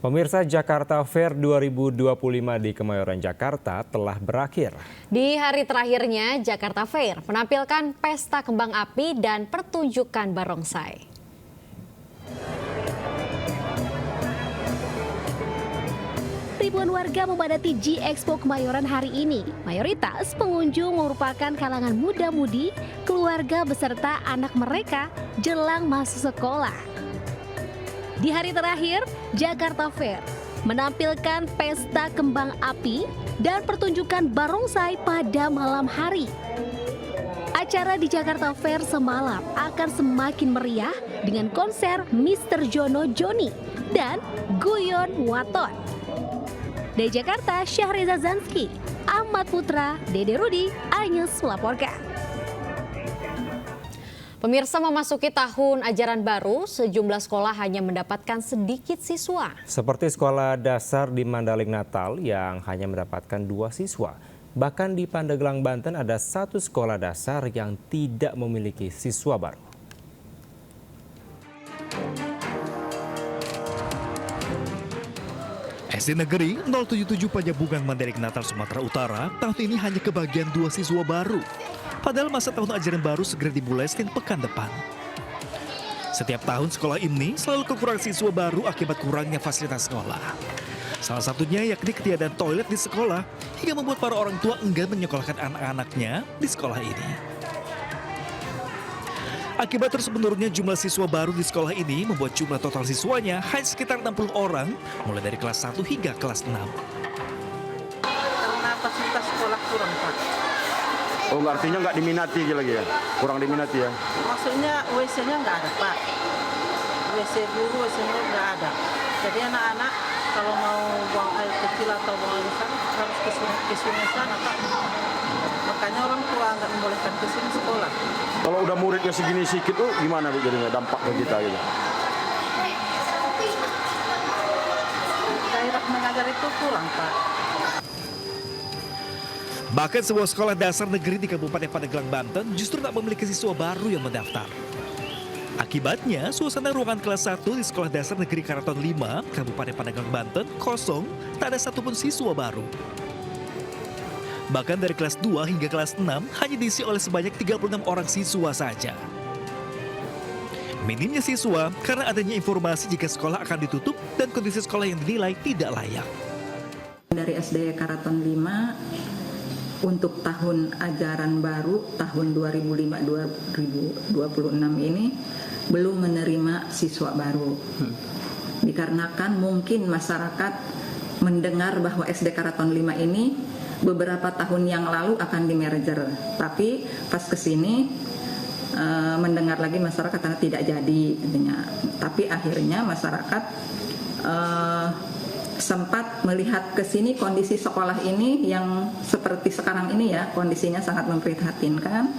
Pemirsa, Jakarta Fair 2025 di Kemayoran, Jakarta telah berakhir. Di hari terakhirnya, Jakarta Fair menampilkan pesta kembang api dan pertunjukan barongsai. Ribuan warga memadati G-Expo Kemayoran hari ini. Mayoritas pengunjung merupakan kalangan muda-mudi, keluarga beserta anak mereka jelang masuk sekolah. Di hari terakhir, Jakarta Fair menampilkan pesta kembang api dan pertunjukan barongsai pada malam hari. Acara di Jakarta Fair semalam akan semakin meriah dengan konser Mr. Jono Joni dan Guyon Waton. Dari Jakarta, Syahriza Zanski, Ahmad Putra, Dede Rudi, iNews melaporkan. Pemirsa, memasuki tahun ajaran baru, sejumlah sekolah hanya mendapatkan sedikit siswa. Seperti sekolah dasar di Mandailing Natal yang hanya mendapatkan 2 siswa. Bahkan di Pandeglang, Banten ada 1 sekolah dasar yang tidak memiliki siswa baru. SD Negeri 077 Pajabugang Mandailing Natal, Sumatera Utara tahun ini hanya kebagian 2 siswa baru. Padahal masa tahun ajaran baru segera dimulai Senin pekan depan. Setiap tahun sekolah ini selalu kekurangan siswa baru akibat kurangnya fasilitas sekolah. Salah satunya yakni ketiadaan toilet di sekolah hingga membuat para orang tua enggan menyekolahkan anak-anaknya di sekolah ini. Akibat terus menurunnya jumlah siswa baru di sekolah ini membuat jumlah total siswanya hanya sekitar 60 orang mulai dari kelas 1 hingga kelas 6. Karena fasilitas sekolah kurang, Pak. Oh, artinya nggak diminati lagi ya? Kurang diminati ya? Maksudnya WC-nya nggak ada, Pak. WC guru, WC-nya nggak ada. Jadi anak-anak kalau mau buang air kecil atau buang air besar harus ke sungai sana, Pak. Makanya orang tua nggak membolehkan ke sini sekolah. Kalau udah muridnya segini sedikit tuh gimana Bu jadinya dampak ke kita gitu? Daerah mengajar itu kurang, Pak. Bahkan sebuah sekolah dasar negeri di Kabupaten Pandeglang, Banten justru tak memiliki siswa baru yang mendaftar. Akibatnya, suasana ruangan kelas 1 di Sekolah Dasar Negeri Karaton 5, Kabupaten Pandeglang, Banten kosong, tak ada satupun siswa baru. Bahkan dari kelas 2 hingga kelas 6 hanya diisi oleh sebanyak 36 orang siswa saja. Minimnya siswa karena adanya informasi jika sekolah akan ditutup dan kondisi sekolah yang dinilai tidak layak. Dari SD Karaton 5 untuk tahun ajaran baru tahun 2005-2026 ini belum menerima siswa baru. Dikarenakan mungkin masyarakat mendengar bahwa SD Karaton 5 ini beberapa tahun yang lalu akan di-merger. Tapi pas kesini mendengar lagi masyarakat karena tidak jadi. Tapi akhirnya masyarakat sempat melihat ke sini kondisi sekolah ini yang seperti sekarang ini ya, kondisinya sangat memprihatinkan.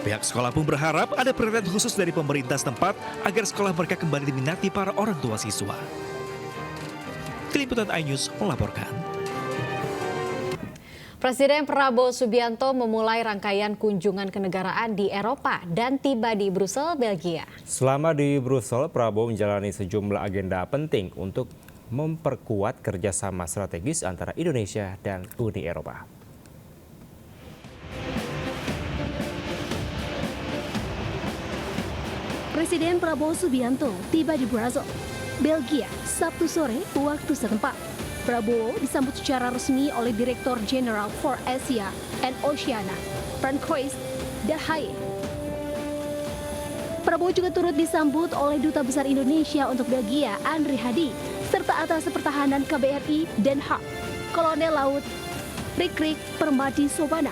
Pihak sekolah pun berharap ada perhatian khusus dari pemerintah setempat agar sekolah mereka kembali diminati para orang tua siswa. Tim Liputan iNews melaporkan. Presiden Prabowo Subianto memulai rangkaian kunjungan kenegaraan di Eropa dan tiba di Brussel, Belgia. Selama di Brussel, Prabowo menjalani sejumlah agenda penting untuk memperkuat kerjasama strategis antara Indonesia dan Uni Eropa. Presiden Prabowo Subianto tiba di Brussel, Belgia, Sabtu sore waktu setempat. Prabowo disambut secara resmi oleh Direktur Jenderal for Asia and Oceania, Francois de Haye. Prabowo juga turut disambut oleh Duta Besar Indonesia untuk Belgia, Andri Hadi, serta Atas Pertahanan KBRI Den Haag, Kolonel Laut Rikrik Permadi Sobana.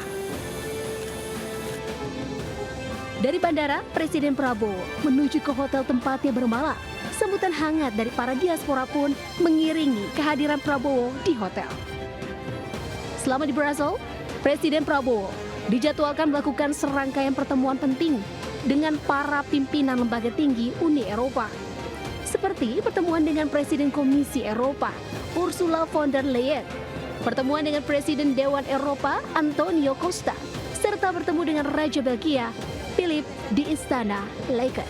Dari bandara, Presiden Prabowo menuju ke hotel tempatnya bermalam. Sambutan hangat dari para diaspora pun mengiringi kehadiran Prabowo di hotel. Selama di Brussel, Presiden Prabowo dijadwalkan melakukan serangkaian pertemuan penting dengan para pimpinan lembaga tinggi Uni Eropa. Seperti pertemuan dengan Presiden Komisi Eropa, Ursula von der Leyen, pertemuan dengan Presiden Dewan Eropa, Antonio Costa, serta bertemu dengan Raja Belgia, Philip di Istana Laken.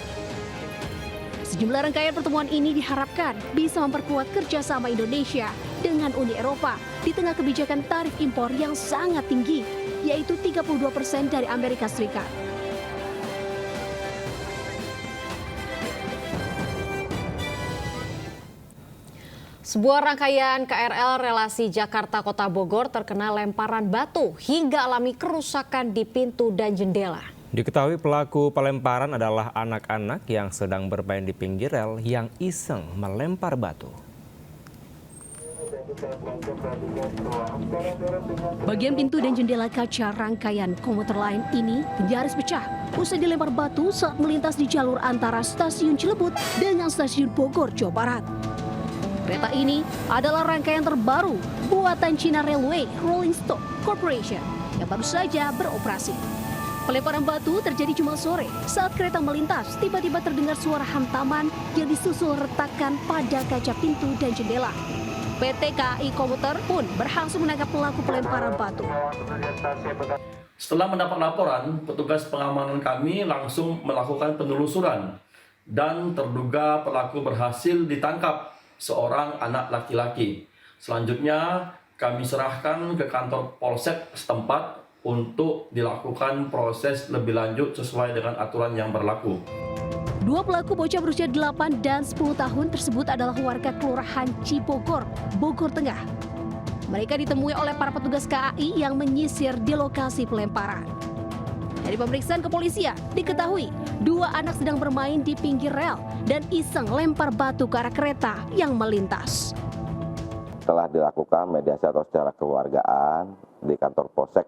Sejumlah rangkaian pertemuan ini diharapkan bisa memperkuat kerjasama Indonesia dengan Uni Eropa di tengah kebijakan tarif impor yang sangat tinggi, yaitu 32% dari Amerika Serikat. Sebuah rangkaian KRL relasi Jakarta-Kota Bogor terkena lemparan batu hingga alami kerusakan di pintu dan jendela. Diketahui pelaku pelemparan adalah anak-anak yang sedang bermain di pinggir rel yang iseng melempar batu. Bagian pintu dan jendela kaca rangkaian komuter lain ini nyaris pecah usai dilempar batu saat melintas di jalur antara stasiun Cilebut dengan stasiun Bogor, Jawa Barat. Kereta ini adalah rangkaian terbaru buatan China Railway Rolling Stock Corporation yang baru saja beroperasi. Pelemparan batu terjadi Jumat sore saat kereta melintas. Tiba-tiba terdengar suara hantaman yang disusul retakan pada kaca pintu dan jendela. PT KAI Komuter pun berhasil menangkap pelaku pelemparan batu. Setelah mendapat laporan, petugas pengamanan kami langsung melakukan penelusuran dan terduga pelaku berhasil ditangkap, seorang anak laki-laki. Selanjutnya kami serahkan ke kantor polsek setempat untuk dilakukan proses lebih lanjut sesuai dengan aturan yang berlaku. Dua pelaku bocah berusia 8 dan 10 tahun tersebut adalah warga Kelurahan Cipogor, Bogor Tengah. Mereka ditemui oleh para petugas KAI yang menyisir di lokasi pelemparan. Dari pemeriksaan kepolisian, diketahui dua anak sedang bermain di pinggir rel dan iseng lempar batu ke arah kereta yang melintas. Telah dilakukan mediasi atau secara keluargaan di kantor Polsek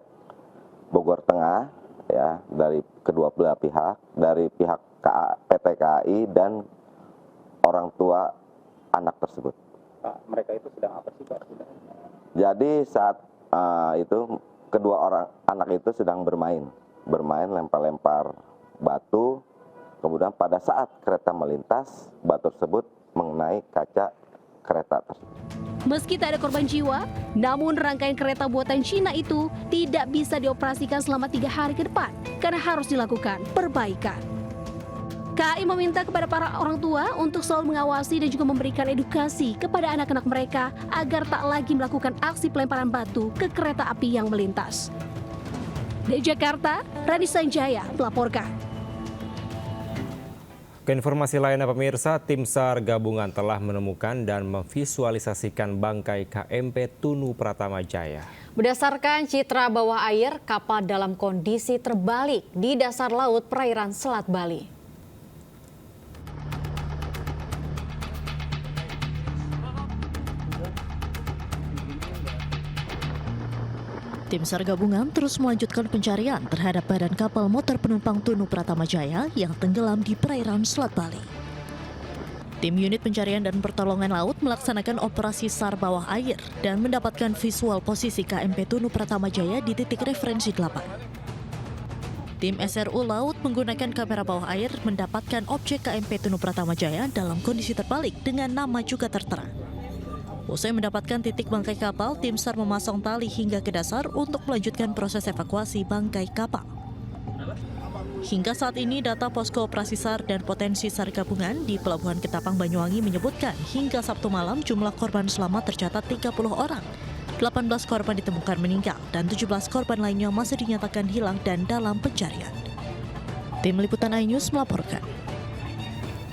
Bogor Tengah, ya, dari kedua belah pihak, dari pihak PT KAI dan orang tua anak tersebut. Pak, mereka itu sedang apa sih, Pak? Jadi saat itu kedua orang anak itu sedang bermain lempar-lempar batu, kemudian pada saat kereta melintas, batu tersebut mengenai kaca kereta tersebut. Meski tak ada korban jiwa, namun rangkaian kereta buatan Cina itu tidak bisa dioperasikan selama 3 hari ke depan karena harus dilakukan perbaikan. KAI meminta kepada para orang tua untuk selalu mengawasi dan juga memberikan edukasi kepada anak-anak mereka agar tak lagi melakukan aksi pelemparan batu ke kereta api yang melintas. Dari Jakarta, Rani Sanjaya melaporkan. Ke informasi lainnya pemirsa, tim SAR gabungan telah menemukan dan memvisualisasikan bangkai KMP Tunu Pratama Jaya. Berdasarkan citra bawah air, kapal dalam kondisi terbalik di dasar laut perairan Selat Bali. Tim SAR gabungan terus melanjutkan pencarian terhadap badan kapal motor penumpang Tunu Pratama Jaya yang tenggelam di perairan Selat Bali. Tim unit pencarian dan pertolongan laut melaksanakan operasi SAR bawah air dan mendapatkan visual posisi KMP Tunu Pratama Jaya di titik referensi 8. Tim SRU Laut menggunakan kamera bawah air mendapatkan objek KMP Tunu Pratama Jaya dalam kondisi terbalik dengan nama juga tertera. Usai mendapatkan titik bangkai kapal, tim SAR memasang tali hingga ke dasar untuk melanjutkan proses evakuasi bangkai kapal. Hingga saat ini data posko operasi SAR dan potensi SAR gabungan di Pelabuhan Ketapang Banyuwangi menyebutkan hingga Sabtu malam jumlah korban selamat tercatat 30 orang. 18 korban ditemukan meninggal dan 17 korban lainnya masih dinyatakan hilang dan dalam pencarian. Tim Liputan iNews melaporkan.